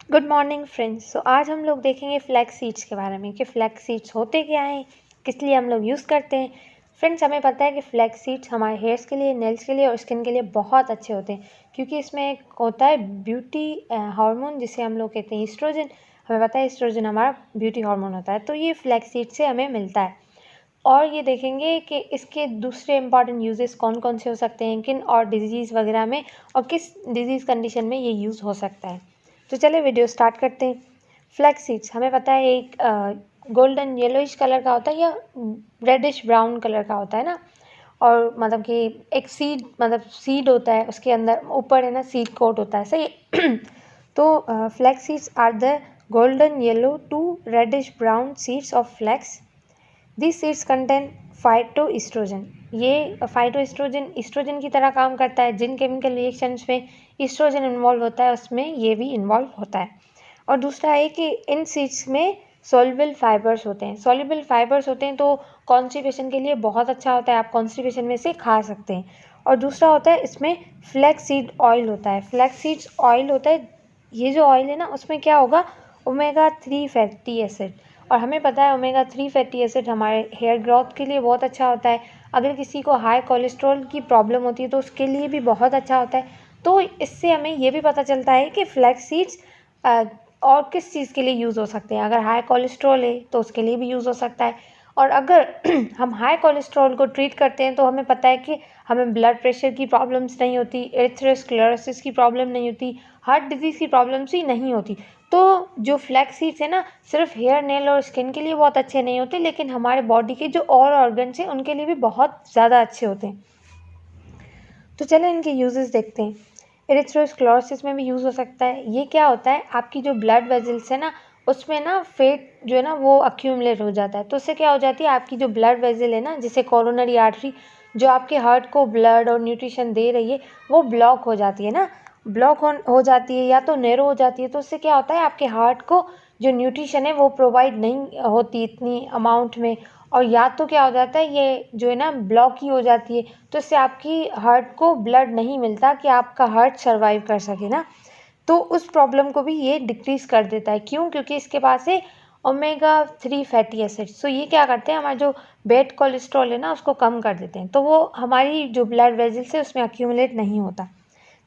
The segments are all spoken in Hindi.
Good morning friends. आज हम लोग देखेंगे फ्लैक्स सीड्स के बारे में कि फ्लैक्स सीड्स होते क्या हैं, किस लिए हम लोग यूज़ करते हैं। फ्रेंड्स, हमें पता है कि फ्लैक्स सीड्स हमारे हेयर्स के लिए, नेल्स के लिए और स्किन के लिए बहुत अच्छे होते हैं, क्योंकि इसमें एक होता है ब्यूटी हार्मोन, जिसे हम लोग कहते हैं ईस्ट्रोजन। हमें पता है ईस्ट्रोजन हमारा ब्यूटी हार्मोन होता है, तो ये फ्लैक्स सीड से हमें मिलता है। और ये देखेंगे कि इसके दूसरे इंपॉर्टेंट यूजेस कौन कौन से हो सकते हैं, किन और डिजीज़ वगैरह में और किस डिजीज़ कंडीशन में ये यूज़ हो सकता है। तो चलिए वीडियो स्टार्ट करते हैं। फ्लैक्स सीड्स हमें पता है एक गोल्डन येलोइश कलर का होता है या रेडिश ब्राउन कलर का होता है ना। और मतलब कि एक सीड होता है, उसके अंदर ऊपर है ना सीड कोट होता है, सही है? तो flax seeds are the golden yellow to reddish brown seeds of flax. This seeds contain phytoestrogen. ये फाइटोइस्ट्रोजन ईस्ट्रोजन की तरह काम करता है। जिन केमिकल रिएक्शंस में ईस्ट्रोजन इन्वॉल्व होता है उसमें ये भी इन्वॉल्व होता है। और दूसरा है कि इन सीड्स में सॉल्युबल फाइबर्स होते हैं। सॉल्युबल फाइबर्स होते हैं तो कॉन्स्टिपेशन के लिए बहुत अच्छा होता है, आप कॉन्स्टिपेशन में से खा सकते हैं। और दूसरा होता है इसमें फ्लैक्स सीड ऑयल होता है। फ्लैक्स सीड्स ऑयल होता है, ये जो ऑयल है ना उसमें क्या होगा, ओमेगा 3 फैटी एसिड। और हमें पता है ओमेगा 3 फैटी एसिड हमारे हेयर ग्रोथ के लिए बहुत अच्छा होता है। अगर किसी को हाई कोलेस्ट्रॉल की प्रॉब्लम होती है तो उसके लिए भी बहुत अच्छा होता है। तो इससे हमें ये भी पता चलता है कि फ्लैक्स सीड्स और किस चीज़ के लिए यूज़ हो सकते हैं। अगर हाई कोलेस्ट्रॉल है तो उसके लिए भी यूज़ हो सकता है। और अगर हम हाई कोलेस्ट्रॉल को ट्रीट करते हैं तो हमें पता है कि हमें ब्लड प्रेशर की प्रॉब्लम्स नहीं होती, एरिथ्रोस्क्लेरोसिस की प्रॉब्लम नहीं होती, हार्ट डिजीज़ की प्रॉब्लम्स ही नहीं होती। तो जो फ्लैक्स सीड्स है ना, सिर्फ हेयर, नेल और स्किन के लिए बहुत अच्छे नहीं होते, लेकिन हमारे बॉडी के जो और ऑर्गन्स हैं उनके लिए भी बहुत ज़्यादा अच्छे होते हैं। तो चलो इनके यूजेस देखते हैं। एरिथ्रोस्क्लेरोसिस में भी यूज़ हो सकता है। ये क्या होता है, आपकी जो ब्लड वेजल्स है ना उसमें ना फेट जो है ना वो अक्यूमुलेट हो जाता है। तो उससे क्या हो जाती है, आपकी जो ब्लड वेजल है ना, जिसे कोरोनरी आर्टरी जो आपके हार्ट को ब्लड और न्यूट्रिशन दे रही है, वो ब्लॉक हो जाती है ना। ब्लॉक हो जाती है या तो नैरो हो जाती है। तो उससे क्या होता है, आपके हार्ट को जो न्यूट्रिशन है वो प्रोवाइड नहीं होती इतनी अमाउंट में। और या तो क्या हो जाता है, ये जो है ना ब्लॉक ही हो जाती है। तो इससे आपकी हार्ट को ब्लड नहीं मिलता कि आपका हार्ट सर्वाइव कर सके ना। तो उस प्रॉब्लम को भी ये डिक्रीज़ कर देता है। क्यों? क्योंकि इसके पास है ओमेगा 3 फैटी एसिड। सो ये क्या करते हैं, हमारा जो बैड कोलेस्ट्रॉल है ना उसको कम कर देते हैं, तो वो हमारी जो ब्लड वेजल्स है उसमें अक्यूमुलेट नहीं होता।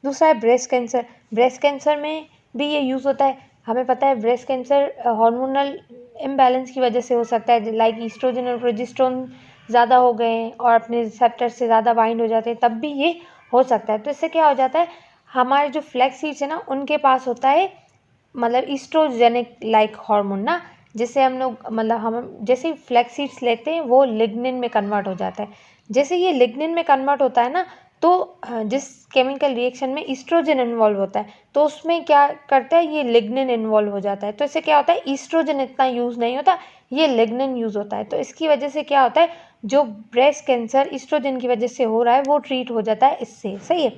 दूसरा है ब्रेस्ट कैंसर। ब्रेस्ट कैंसर में भी ये यूज़ होता है। हमें पता है ब्रेस्ट कैंसर हार्मोनल इम्बैलेंस की वजह से हो सकता है, लाइक ईस्ट्रोजन और प्रोजेस्टेरोन ज़्यादा हो गए हैं और अपने रिसेप्टर से ज़्यादा बाइंड हो जाते हैं, तब भी ये हो सकता है। तो इससे क्या हो जाता है, हमारे जो फ्लैक्स सीड्स है ना उनके पास होता है मतलब ईस्ट्रोजेनिक लाइक हार्मोन ना, जिससे हम लोग मतलब हम जैसे ही फ्लैक्स सीड्स लेते हैं वो लिग्निन में कन्वर्ट हो जाता है। जैसे ये लिग्निन में कन्वर्ट होता है ना, तो जिस केमिकल रिएक्शन में ईस्ट्रोजन इन्वॉल्व होता है तो उसमें क्या करता है, ये लिग्निन इन्वॉल्व हो जाता है। तो इससे क्या होता है, ईस्ट्रोजन इतना यूज़ नहीं होता, ये लिग्निन यूज़ होता है। तो इसकी वजह से क्या होता है, जो ब्रेस्ट कैंसर ईस्ट्रोजन की वजह से हो रहा है वो ट्रीट हो जाता है इससे, सही है।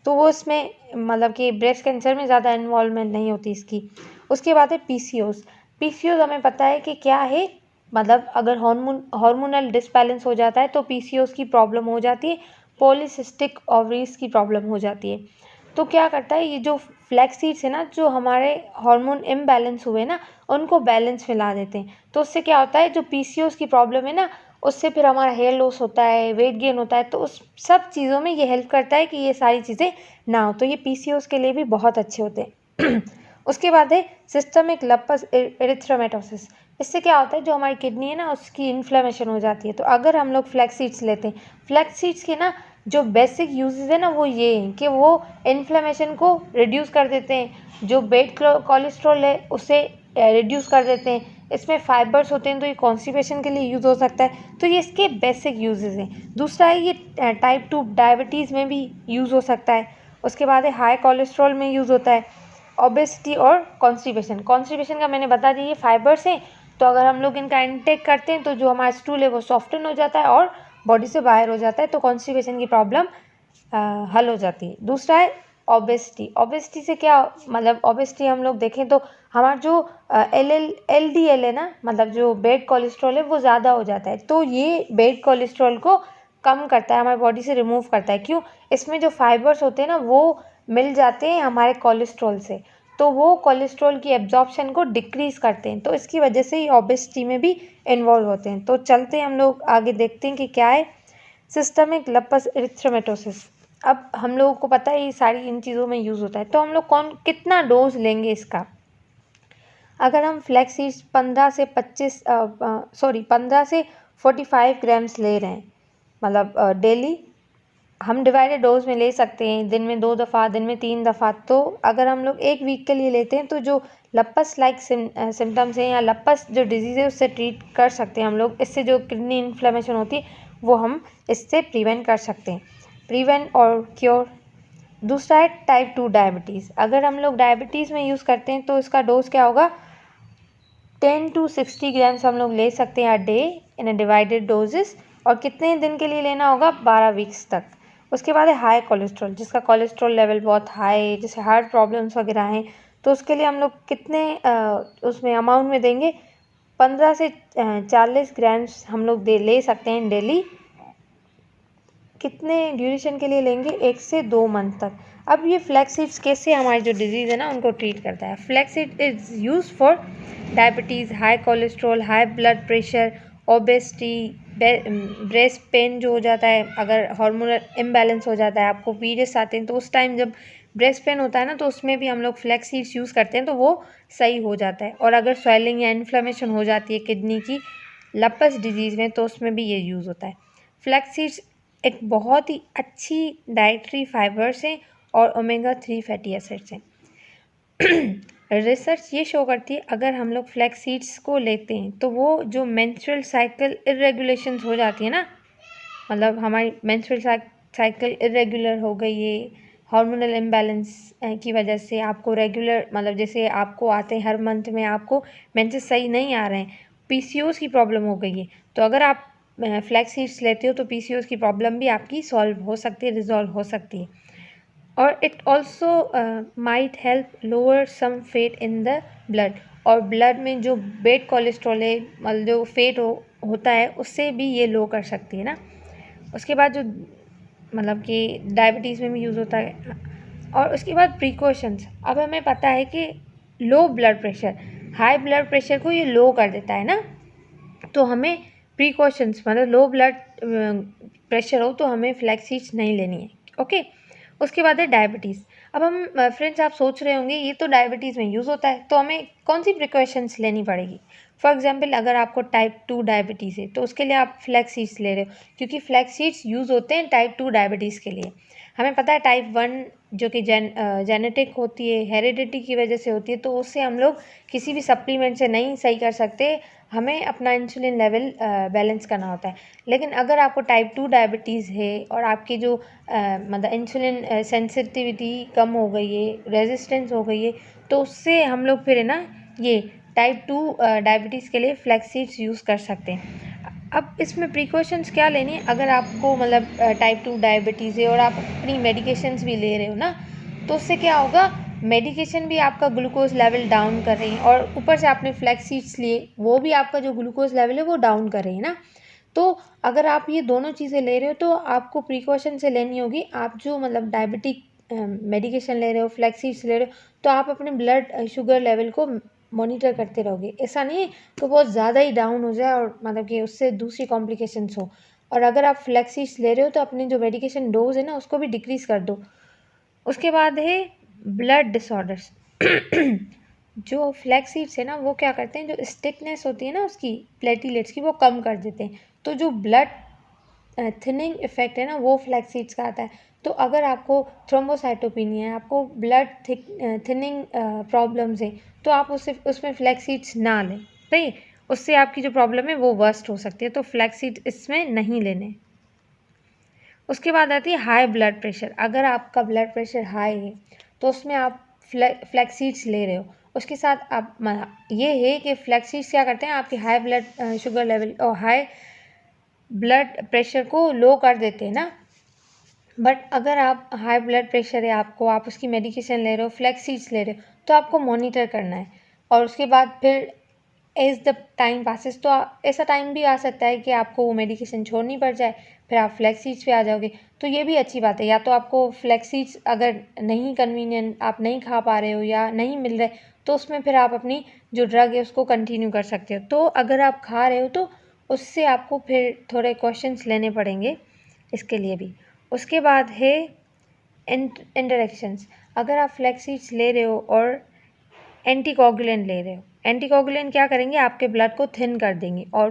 तो वो इसमें मतलब कि ब्रेस्ट कैंसर में ज़्यादा इन्वॉल्वमेंट नहीं होती इसकी। उसके बाद है पीसीओस। पीसीओस हमें पता है कि क्या है, मतलब अगर हार्मोनल डिसबैलेंस हो जाता है तो पीसीओस की प्रॉब्लम हो जाती है, पॉलीसिस्टिक ओवरीज की प्रॉब्लम हो जाती है। तो क्या करता है, ये जो फ्लैक्स सीड्स है ना, जो हमारे हार्मोन इम्बैलेंस हुए ना उनको बैलेंस में ला देते हैं। तो उससे क्या होता है, जो पीसीओस की प्रॉब्लम है ना उससे फिर हमारा हेयर लॉस होता है, वेट गेन होता है। तो उस सब चीज़ों में ये हेल्प करता है कि ये सारी चीज़ें ना हो। तो ये पीसीओस के लिए भी बहुत अच्छे होते हैं। उसके बाद है सिस्टमिक लपस एरिथ्रोमेटोसिस। इससे क्या होता है, जो हमारी किडनी है ना उसकी इन्फ्लेमेशन हो जाती है। तो अगर हम लोग फ्लैक्स सीड्स लेते हैं, फ्लैक्स सीड्स के ना जो बेसिक यूजेस है ना वो ये हैं कि वो इन्फ्लेमेशन को रिड्यूस कर देते हैं, जो बैड कोलेस्ट्रॉल है उसे रिड्यूस कर देते हैं। इसमें फाइबर्स होते हैं तो ये कॉन्स्टिपेशन के लिए यूज़ हो सकता है। तो ये इसके बेसिक यूजेस हैं। दूसरा है ये टाइप 2 डायबिटीज़ में भी यूज़ हो सकता है। उसके बाद है हाई कोलेस्ट्रॉल में यूज़ होता है। ओबेसिटी और कॉन्स्टिपेशन। कॉन्स्टिपेशन का मैंने बता दी, ये फाइबर्स हैं, तो अगर हम लोग इनका इंटेक करते हैं तो जो हमारा स्टूल है वो सॉफ्टन हो जाता है और बॉडी से बाहर हो जाता है, तो कॉन्स्टिपेशन की प्रॉब्लम हल हो जाती है। दूसरा है ओबेसिटी। ओबेसिटी से क्या मतलब, ओबेसिटी हम लोग देखें तो हमारा जो LDL है ना, मतलब जो बैड कोलेस्ट्रॉल है वो ज़्यादा हो जाता है। तो ये बैड कोलेस्ट्रॉल को कम करता है, हमारी बॉडी से रिमूव करता है। क्यों? इसमें जो फाइबर्स होते हैं ना वो मिल जाते हैं हमारे कोलेस्ट्रॉल से। तो वो कोलेस्ट्रॉल की एब्जॉर्प्शन को डिक्रीज़ करते हैं, तो इसकी वजह से ये ओबेसिटी में भी इन्वॉल्व होते हैं। तो चलते हैं हम लोग आगे देखते हैं कि क्या है सिस्टमिक लपस एरिथ्रोमेटोसिस। अब हम लोगों को पता है ये सारी इन चीज़ों में यूज़ होता है, तो हम लोग कितना डोज लेंगे इसका। अगर हम फ्लैक्स सीड्स 15 से 45 ग्राम्स ले रहे हैं, मतलब डेली, हम डिवाइडेड डोज में ले सकते हैं, दिन में 2 दफ़ा, दिन में 3 दफ़ा। तो अगर हम लोग 1 वीक के लिए लेते हैं तो जो लपस लाइक सिम्टम्स हैं या लपस जो डिजीज़ है उससे ट्रीट कर सकते हैं हम लोग। इससे जो किडनी इन्फ्लेमेशन होती है वो हम इससे प्रिवेंट कर सकते हैं, प्रिवेंट और क्योर। दूसरा है टाइप 2 डायबिटीज़। अगर हम लोग डायबिटीज़ में यूज़ करते हैं तो इसका डोज क्या होगा, 10 to 60 ग्राम्स हम लोग ले सकते हैं a day in a divided doses. और कितने दिन के लिए लेना होगा, 12 वीक्स तक। उसके बाद है हाई कोलेस्ट्रॉल, जिसका कोलेस्ट्रॉल लेवल बहुत हाई है, जैसे हार्ट प्रॉब्लम्स वगैरह हैं, तो उसके लिए हम लोग कितने उसमें अमाउंट में देंगे, 15 से 40 ग्राम्स हम लोग ले सकते हैं डेली। कितने ड्यूरेशन के लिए लेंगे, 1 से 2 मंथ तक। अब ये फ्लैक्स सीड्स कैसे हमारी जो डिजीज़ है ना उनको ट्रीट करता है। Flax seed is use for diabetes, high cholesterol, high blood pressure, obesity, breast pain जो हो जाता है, अगर हार्मोनल इम्बैलेंस हो जाता है, आपको पीरियड्स आते हैं तो उस टाइम जब ब्रेस्ट पेन होता है ना तो उसमें भी हम लोग फ्लैक्स सीड्स यूज़ करते हैं तो वो सही हो जाता है। और अगर स्वेलिंग या इन्फ्लेमेशन हो जाती है किडनी की लपस डिजीज़ में तो उसमें भी ये यूज़ होता है। फ्लैक्स सीड्स एक बहुत ही अच्छी डाइटरी फाइबर्स हैं और ओमेगा 3 फैटी एसिड्स हैं। रिसर्च ये शो करती है अगर हम लोग फ्लैक्स सीड्स को लेते हैं तो वो जो मेंस्ट्रुअल साइकिल इरेगुलेशंस हो जाती है ना, मतलब हमारी मेंस्ट्रुअल साइकिल इरेगुलर हो गई है, हार्मोनल इम्बैलेंस की वजह से आपको रेगुलर, मतलब जैसे आपको आते हैं हर मंथ में आपको मेंसेस सही नहीं आ रहे हैं, पीसीओएस की प्रॉब्लम हो गई है, तो अगर आप फ्लैक्स सीड्स लेते हो तो पीसीओएस की प्रॉब्लम भी आपकी सॉल्व हो सकती है, रिजॉल्व हो सकती है। और it also might help lower some fat in the blood, और ब्लड में जो बेड कोलेस्ट्रॉल है, मतलब जो फेट होता है उससे भी ये लो कर सकती है ना। उसके बाद जो मतलब कि डायबिटीज़ में भी यूज़ होता है। और उसके बाद प्रिकॉशंस, अब हमें पता है कि low blood pressure, high blood pressure को ये लो कर देता है ना, तो हमें प्रिकॉशंस, मतलब लो ब्लड प्रेशर हो तो हमें फ्लैक्स सीड्स नहीं लेनी है। ओके, उसके बाद है डायबिटीज़। अब हम फ्रेंड्स आप सोच रहे होंगे ये तो डायबिटीज़ में यूज़ होता है तो हमें कौन सी प्रिकॉशंस लेनी पड़ेगी। फॉर एग्जांपल अगर आपको टाइप 2 डायबिटीज़ है तो उसके लिए आप फ्लैक्स सीड्स ले रहे हो, क्योंकि फ्लैक्स सीड्स यूज़ होते हैं टाइप 2 डायबिटीज़ के लिए। हमें पता है टाइप 1 जो कि जेनेटिक होती है, हेरिडिटी की वजह से होती है, तो उससे हम लोग किसी भी सप्लीमेंट से नहीं सही कर सकते, हमें अपना इंसुलिन लेवल बैलेंस करना होता है। लेकिन अगर आपको टाइप 2 डायबिटीज़ है और आपकी जो मतलब इंसुलिन सेंसिटिविटी कम हो गई है, रेजिस्टेंस हो गई है, तो उससे हम लोग फिर है ना ये टाइप 2 डायबिटीज़ के लिए फ्लैक्स सीड्स यूज़ कर सकते हैं। अब इसमें प्रिकॉशंस क्या लेनी है, अगर आपको मतलब टाइप 2 डायबिटीज़ है और आप अपनी मेडिकेशंस भी ले रहे हो ना, तो उससे क्या होगा, मेडिकेशन भी आपका ग्लूकोज लेवल डाउन कर रही है और ऊपर से आपने फ्लैक्स सीड्स लिए वो भी आपका जो ग्लूकोज लेवल है वो डाउन कर रही है ना। तो अगर आप ये दोनों चीज़ें ले रहे हो तो आपको प्रिकॉशन से लेनी होगी। आप जो मतलब डायबिटिक मेडिकेशन ले रहे हो, फ्लैक्स सीड्स ले रहे हो, तो आप अपने ब्लड शुगर लेवल को मॉनिटर करते रहोगे। ऐसा नहीं है कि बहुत ज़्यादा ही डाउन हो जाए और मतलब कि उससे दूसरी कॉम्प्लिकेशंस हो। और अगर आप फ्लैक्स सीड्स ले रहे हो तो अपनी जो मेडिकेशन डोज है ना उसको भी डिक्रीज़ कर दो। उसके बाद है ब्लड डिसऑर्डर्स। जो फ्लैक्स सीड्स है ना वो क्या करते हैं, जो स्टिकनेस होती है ना उसकी प्लेटलेट्स की वो कम कर देते हैं, तो जो ब्लड थिनिंग इफेक्ट है ना वो फ्लैक्स सीड्स का आता है। तो अगर आपको थ्रोम्बोसाइटोपिनिया है, आपको ब्लड थिनिंग प्रॉब्लम्स है, तो आप उसमें फ्लैक्स सीड्स ना लें, सही, उससे आपकी जो प्रॉब्लम है वो वर्स्ट हो सकती है, तो फ्लैक्स सीड्स इसमें नहीं लेने। उसके बाद आती है हाई ब्लड प्रेशर। अगर आपका ब्लड प्रेशर हाई है तो उसमें आप फ्लैक्स सीड्स ले रहे हो, उसके साथ आप ये है कि फ्लैक्स सीड्स क्या करते हैं, आपकी हाई ब्लड शुगर लेवल और हाई ब्लड प्रेशर को लो कर देते हैं ना। बट अगर आप हाई ब्लड प्रेशर है आपको, आप उसकी मेडिकेशन ले रहे हो, फ्लैक्स सीड्स ले रहे हो, तो आपको मॉनिटर करना है। और उसके बाद फिर एज द टाइम पासिस, तो ऐसा टाइम भी आ सकता है कि आपको वो मेडिकेशन छोड़नी पड़ जाए, फिर आप फ्लैक्स सीड्स पे आ जाओगे। तो ये भी अच्छी बात है, या तो आपको फ्लैक्स सीड्स अगर नहीं कन्वीनियंट, आप नहीं खा पा रहे हो या नहीं मिल रहे, तो उसमें फिर आप अपनी जो ड्रग है उसको कंटिन्यू कर सकते हो। तो अगर आप खा रहे हो तो उससे आपको फिर थोड़े क्वेश्चंस लेने पड़ेंगे इसके लिए भी। उसके बाद है इंटरेक्शंस। अगर आप फ्लैक्स सीड्स ले रहे हो और एंटीकोगुलेंट ले रहे हो, एंटीकोगुलेंट क्या करेंगे, आपके ब्लड को थिन कर देंगे, और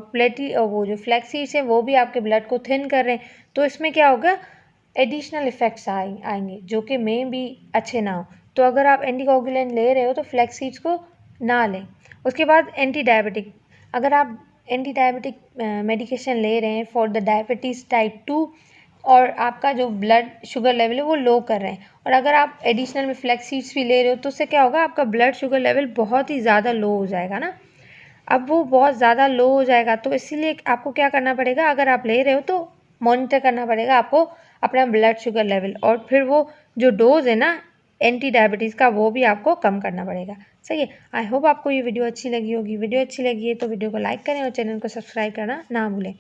वो जो फ्लैक्स सीड्स हैं वो भी आपके ब्लड को थिन कर रहे हैं। तो इसमें क्या होगा, एडिशनल इफेक्ट्स आएंगे जो कि में भी अच्छे ना हो। तो अगर आप एंटीकोगुलेंट ले रहे हो तो फ्लैक्स सीड्स को ना लें। उसके बाद एंटी डायबिटिक, अगर आप एंटी डायबिटिक मेडिकेशन ले रहे हैं फॉर द डायबिटीज़ टाइप 2 और आपका जो ब्लड शुगर लेवल है वो लो कर रहे हैं, और अगर आप एडिशनल में फ्लैक्स सीड्स भी ले रहे हो तो उससे क्या होगा, आपका ब्लड शुगर लेवल बहुत ही ज़्यादा लो हो जाएगा ना। अब वो बहुत ज़्यादा लो हो जाएगा, तो इसीलिए आपको क्या करना पड़ेगा, अगर आप ले रहे हो तो मॉनिटर करना पड़ेगा आपको अपना ब्लड शुगर लेवल, और फिर वो जो डोज है ना एंटी डायबिटीज़ का वो भी आपको कम करना पड़ेगा। सही है। आई होप आपको ये वीडियो अच्छी लगी होगी। वीडियो अच्छी लगी है तो वीडियो को लाइक करें और चैनल को सब्सक्राइब करना ना भूलें।